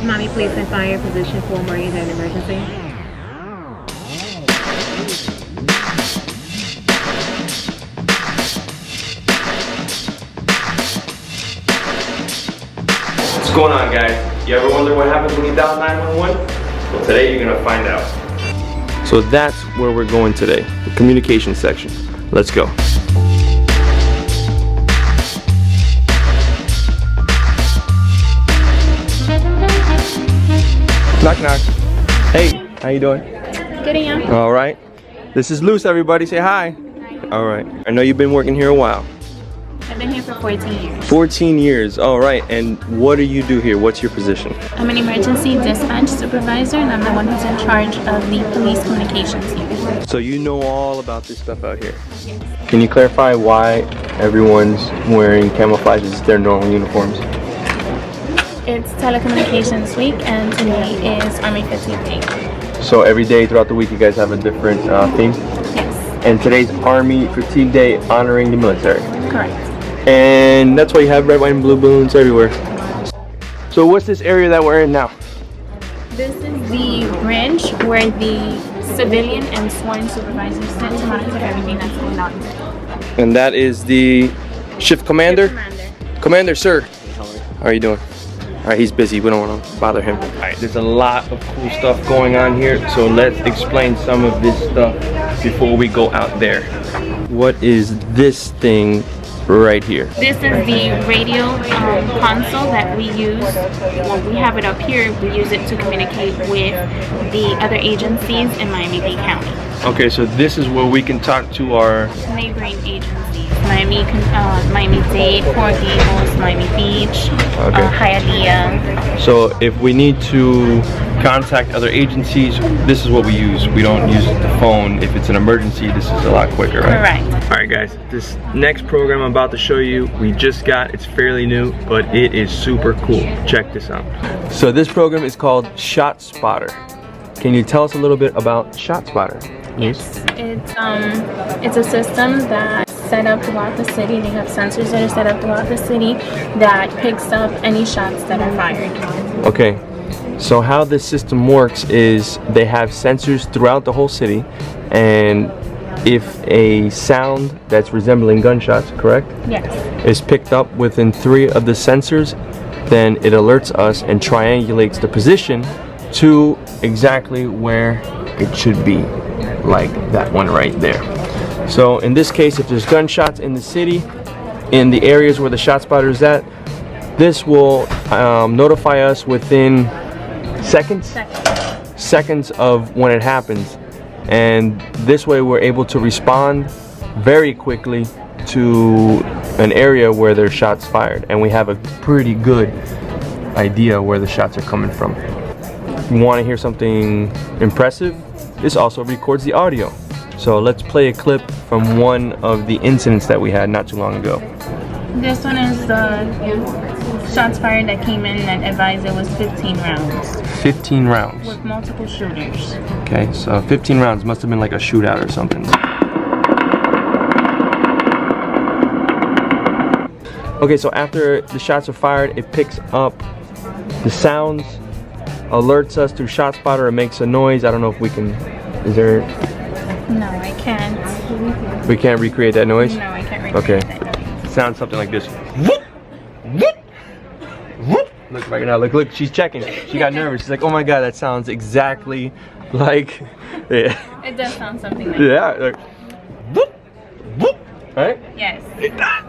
Mommy, please in fire position 4 more in an emergency. What's going on, guys? You ever wonder what happens when you dial 911? Well, today you're gonna find out. So that's where we're going today, the communication section. Let's go. Knock, knock. Hey, how you doing? Good, and you? All right. This is Luce, everybody. Say hi. Hi. All right. I know you've been working here a while. I've been here for 14 years. 14 years. All right. And what do you do here? What's your position? I'm an emergency dispatch supervisor, and I'm the one who's in charge of the police communications here. So you know all about this stuff out here. Yes. Can you clarify why everyone's wearing camouflage as their normal uniforms? It's telecommunications week, and today is Army Fatigue Day. So every day throughout the week you guys have a different theme? Yes. And today's Army Fatigue Day, honoring the military. Correct. And that's why you have red, white, and blue balloons everywhere. So what's this area that we're in now? This is the bridge where the civilian and sworn supervisors sit to monitor everything that's going on. And that is the shift commander? Commander. Commander, sir. How are you doing? Alright, he's busy. We don't want to bother him. Alright, there's a lot of cool stuff going on here. So let's explain some of this stuff before we go out there. What is this thing right here? This is the radio console that we use. Well, we have it up here. We use it to communicate with the other agencies in Miami-Dade County. Okay, so this is where we can talk to our neighboring agencies. Miami-Dade, Port Gables, Miami Beach, Hialeah. So if we need to contact other agencies, this is what we use. We don't use the phone. If it's an emergency, this is a lot quicker, right? Correct. Alright guys, this next program I'm about to show you, we just got, it's fairly new, but it is super cool. Check this out. So this program is called Shot Spotter. Can you tell us a little bit about Shot Spotter? Yes, it's a system that's set up throughout the city. They have sensors that are set up throughout the city that picks up any shots that are fired. Okay, so how this system works is they have sensors throughout the whole city, and if a sound that's resembling gunshots, correct? Yes. Is picked up within 3 of the sensors, then it alerts us and triangulates the position to exactly where it should be, like that one right there. So in this case, if there's gunshots in the city, in the areas where the shot spotter is at, this will notify us within seconds of when it happens, and this way we're able to respond very quickly to an area where there's shots fired, and we have a pretty good idea where the shots are coming from. You want to hear something impressive? This also records the audio. So let's play a clip from one of the incidents that we had not too long ago. This one is the shots fired that came in that advised it was 15 rounds. 15 rounds. With multiple shooters. Okay, so 15 rounds must have been like a shootout or something. Okay, so after the shots are fired, it picks up the sounds, alerts us through Shot Spotter. It makes a noise. I don't know if we can, is there? No, I can't. We can't recreate that noise? No, I can't recreate that noise. It sounds something like this. Whoop, whoop, whoop. Look right now, look, she's checking. She got nervous. She's like, oh my God, that sounds exactly like, yeah. It does sound something like yeah, like, whoop, whoop, right? Yes. It does.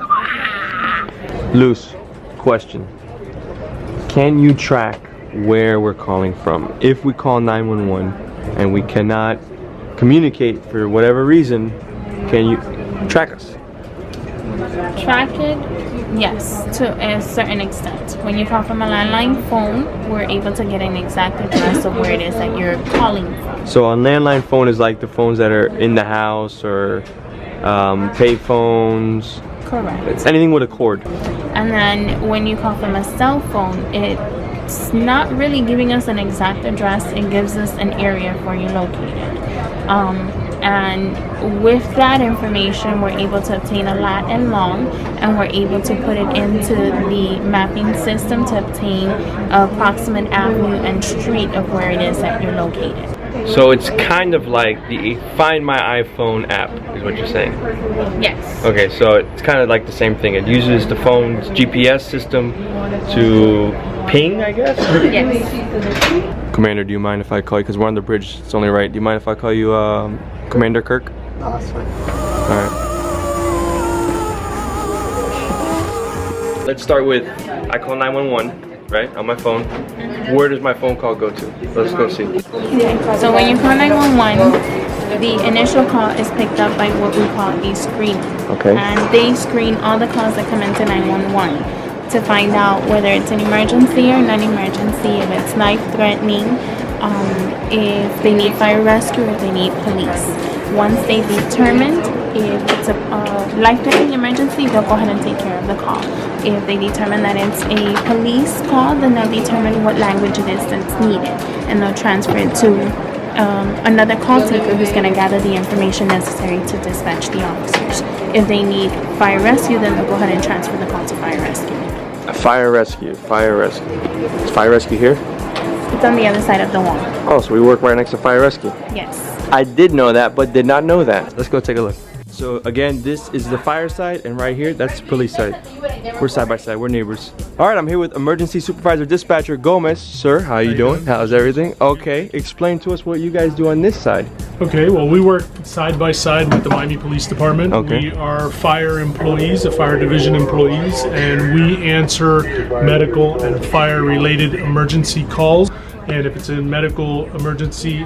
Loose question. Can you track where we're calling from? If we call 911 and we cannot communicate for whatever reason, can you track us? Track it, yes, to a certain extent. When you call from a landline phone, we're able to get an exact address of where it is that you're calling from. So a landline phone is like the phones that are in the house, or pay phones. Correct. It's anything with a cord. And then when you call from a cell phone, it's not really giving us an exact address. It gives us an area where you're located. And with that information, we're able to obtain a lat and long, and we're able to put it into the mapping system to obtain approximate avenue and street of where it is that you're located. So it's kind of like the Find My iPhone app, is what you're saying? Yes. Okay, so it's kind of like the same thing. It uses the phone's GPS system to ping, I guess? Yes. Commander, do you mind if I call you? Because we're on the bridge, it's only right. Do you mind if I call you Commander Kirk? No, that's fine. Alright. Let's start with, I call 911, right, on my phone. Where does my phone call go to? Let's go see. So when you call 911, the initial call is picked up by what we call a screener. Okay. And they screen all the calls that come into 911 to find out whether it's an emergency or non-emergency, if it's life-threatening, if they need fire rescue, or if they need police. Once they determined if it's a life-threatening emergency, they'll go ahead and take care of the call. If they determine that it's a police call, then they'll determine what language it is that's needed, and they'll transfer it to another call taker who's going to gather the information necessary to dispatch the officers. If they need fire rescue, then they'll go ahead and transfer the call to fire rescue. Fire rescue, fire rescue. Is fire rescue here? It's on the other side of the wall. Oh, so we work right next to fire rescue. Yes. I did know that, but did not know that. Let's go take a look. So again, this is the fire side, and right here, that's the police side. We're side by side, we're neighbors. All right, I'm here with Emergency Supervisor Dispatcher Gomez. Sir, how you doing? How's everything? Okay, explain to us what you guys do on this side. Okay, well, we work side by side with the Miami Police Department. Okay. We are fire employees, fire division employees, and we answer medical and fire-related emergency calls. And if it's in medical emergency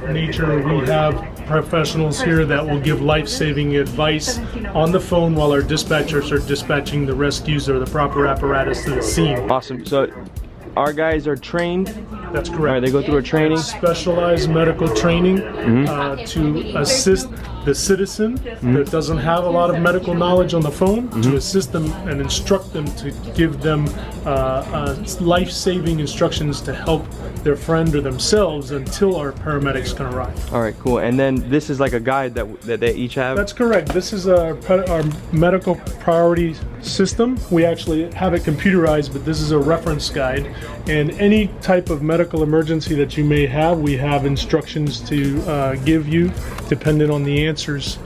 nature, we have professionals here that will give life-saving advice on the phone while our dispatchers are dispatching the rescues or the proper apparatus to the scene. Awesome. So our guys are trained. That's correct. All right, they go through a training. Specialized medical training to assist the citizen that doesn't have a lot of medical knowledge on the phone, to assist them and instruct them, to give them life-saving instructions to help their friend or themselves until our paramedics can arrive. All right, cool. And then this is like a guide that they each have? That's correct. This is our medical priority system. We actually have it computerized, but this is a reference guide. And any type of medical emergency that you may have, we have instructions to give you depending on the answers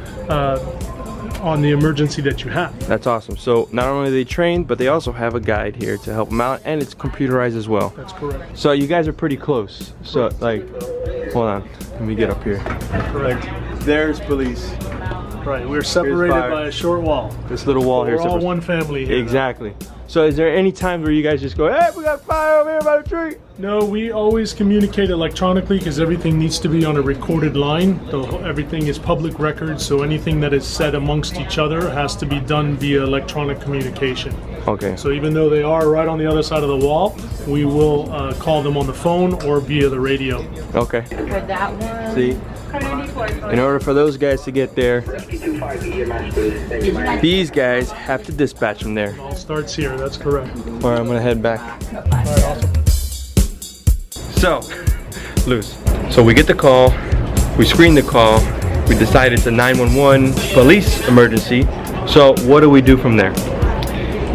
on the emergency that you have. That's awesome. So not only are they trained, but they also have a guide here to help them out, and it's computerized as well. That's correct. So you guys are pretty close. So like, hold on, let me get up here. Correct. There's police. Right, we're separated fire. by a short wall. This little wall here. We're all separates- one family here. Exactly. So is there any time where you guys just go, hey, we got fire over here by the tree? No, we always communicate electronically because everything needs to be on a recorded line. Everything is public record, so anything that is said amongst each other has to be done via electronic communication. Okay. So even though they are right on the other side of the wall, we will call them on the phone or via the radio. Okay. For that one. See? In order for those guys to get there, these guys have to dispatch them there. It all starts here, that's correct. All right, I'm gonna head back. All right, awesome. So, Luz, so we get the call, we screen the call, we decide it's a 911 police emergency. So what do we do from there?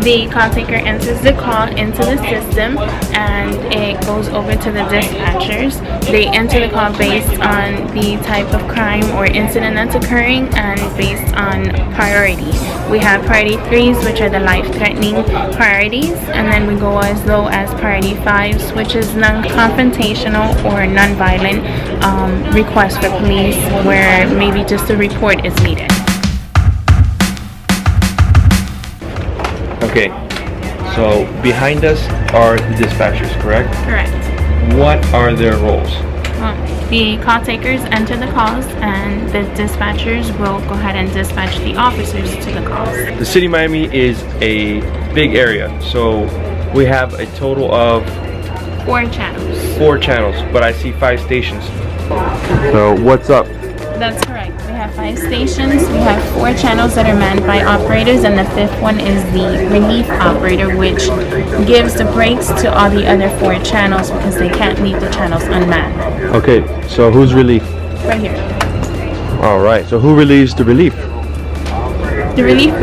The call taker enters the call into the system, and it goes over to the dispatchers. They enter the call based on the type of crime or incident that's occurring and based on priority. We have priority 3s, which are the life-threatening priorities, and then we go as low as priority 5s, which is non-confrontational or non-violent request for police, where maybe just a report is needed. Okay, so behind us are the dispatchers, correct? Correct. What are their roles? The call takers enter the calls, and the dispatchers will go ahead and dispatch the officers to the calls. The city of Miami is a big area, so we have a total of 4 channels. 4 channels, but I see 5 stations. So what's up? That's correct. We have 5 stations. We have 4 channels that are manned by operators, and the 5th one is the relief operator, which gives the breaks to all the other 4 channels because they can't leave the channels unmanned. Okay, so who's relief? Right here. All right. So who relieves the relief? The relief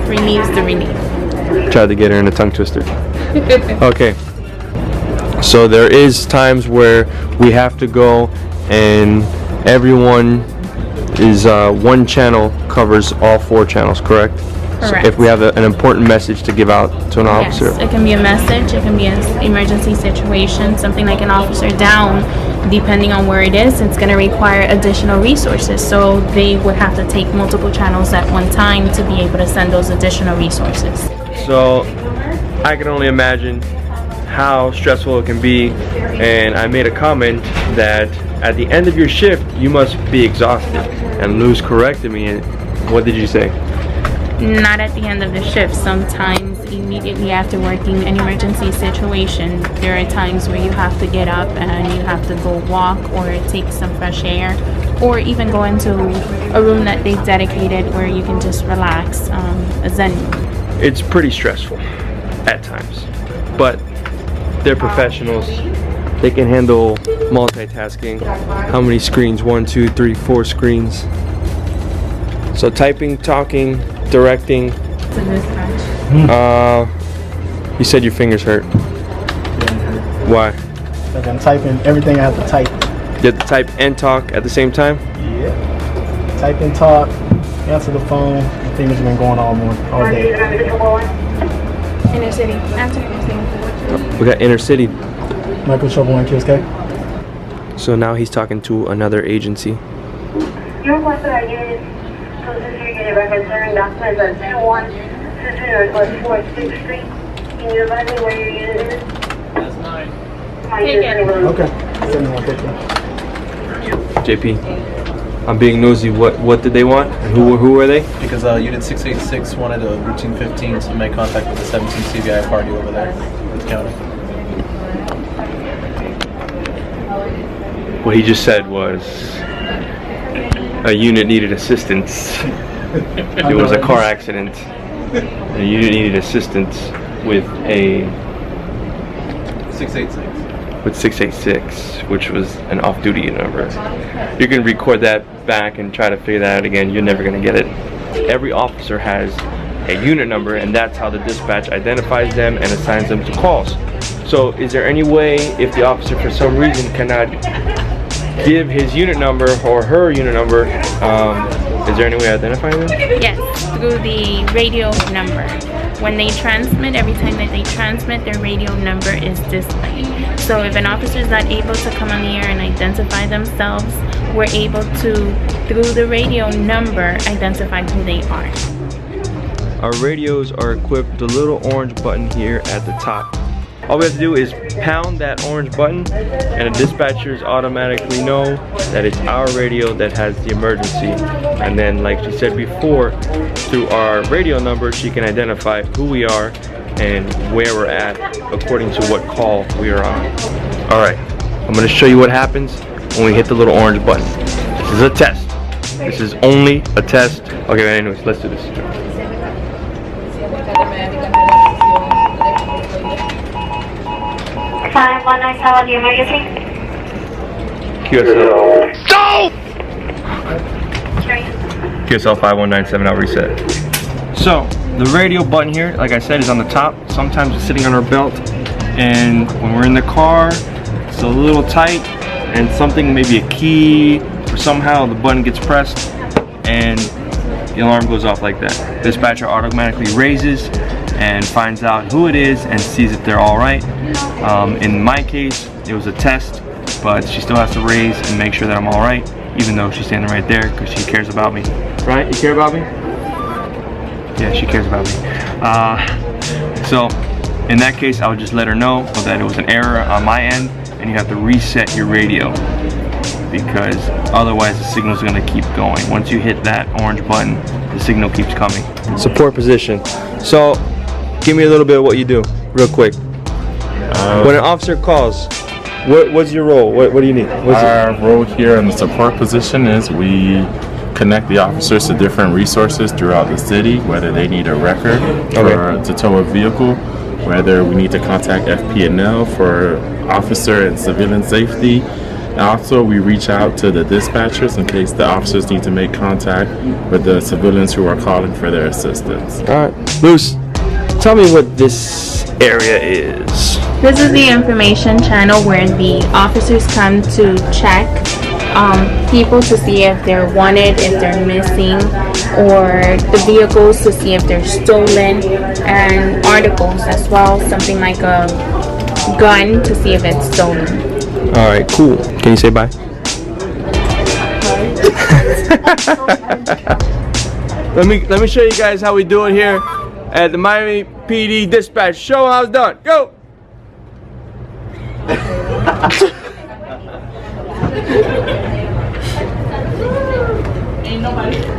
relieves the relief. Tried to get her in a tongue twister. Okay. So there is times where we have to go, and everyone is one channel covers all 4 channels, correct? Correct. So if we have an important message to give out to an officer. Yes, it can be a message, it can be an emergency situation, something like an officer down. Depending on where it is, it's going to require additional resources. So they would have to take multiple channels at one time to be able to send those additional resources. So I can only imagine how stressful it can be, and I made a comment that at the end of your shift you must be exhausted, and Luz corrected me, and what did you say? Not at the end of the shift. Sometimes immediately after working an emergency situation, there are times where you have to get up and you have to go walk or take some fresh air, or even go into a room that they've dedicated where you can just relax, a zen room. It's pretty stressful at times, but they're professionals. They can handle multitasking. How many screens? 1, 2, 3, 4 screens. So typing, talking, directing. It's a dispatch. You said your fingers hurt. Why? Because I'm typing everything I have to type. You have to type and talk at the same time? Yeah. Type and talk, answer the phone. My fingers have been going all day. Inner city. Answer inner city. We got inner city. Michael Trouble and QSK. So now he's talking to another agency. Your request that I use to unit concerning documents at 201 Northwest 4th Street. Can you advise me where your unit is? That's 9. Take it. Okay. 7150. JP, I'm being nosy. What did they want? And who were they? Because Unit 686 wanted a routine 15 to make contact with the 17 CVI party over there with the county. What he just said was a unit needed assistance. It was a car accident. A unit needed assistance with 686, which was an off-duty number. You can record that back and try to figure that out again. You're never going to get it. Every officer has a unit number, and that's how the dispatch identifies them and assigns them to calls. So is there any way, if the officer for some reason cannot give his unit number or her unit number, is there any way of identifying them? Yes, through the radio number. When they transmit, every time that they transmit, their radio number is displayed. So if an officer is not able to come on the air and identify themselves, we're able to, through the radio number, identify who they are. Our radios are equipped with a little orange button here at the top. All we have to do is pound that orange button, and the dispatchers automatically know that it's our radio that has the emergency. And then, like she said before, through our radio number, she can identify who we are and where we're at according to what call we are on. Alright, I'm going to show you what happens when we hit the little orange button. This is a test. This is only a test. Okay, anyways, let's do this. 5197, the emergency. QSL. No! QSL 5197, I'll reset. So, the radio button here, like I said, is on the top. Sometimes it's sitting on our belt. And when we're in the car, it's a little tight. And something, maybe a key, or somehow the button gets pressed. And the alarm goes off like that. Dispatcher automatically raises and finds out who it is and sees if they're all right. In my case, it was a test, but she still has to raise and make sure that I'm all right, even though she's standing right there because she cares about me. Right? You care about me? Yeah, she cares about me. So, in that case, I would just let her know that it was an error on my end, and you have to reset your radio, because otherwise the signal's going to keep going. Once you hit that orange button, the signal keeps coming. Support position. So, give me a little bit of what you do, real quick. When an officer calls, what's your role? What do you need? Our role here in the support position is we connect the officers to different resources throughout the city, whether they need a record to tow a vehicle, whether we need to contact FP&L for officer and civilian safety, Also, we reach out to the dispatchers in case the officers need to make contact with the civilians who are calling for their assistance. All right, Bruce, tell me what this area is. This is the information channel where the officers come to check people to see if they're wanted, if they're missing, or the vehicles to see if they're stolen, and articles as well, something like a gun to see if it's stolen. All right, cool. Can you say bye? Let me show you guys how we do it here at the Miami PD Dispatch. Show 'em how it's done. Go. Ain't nobody.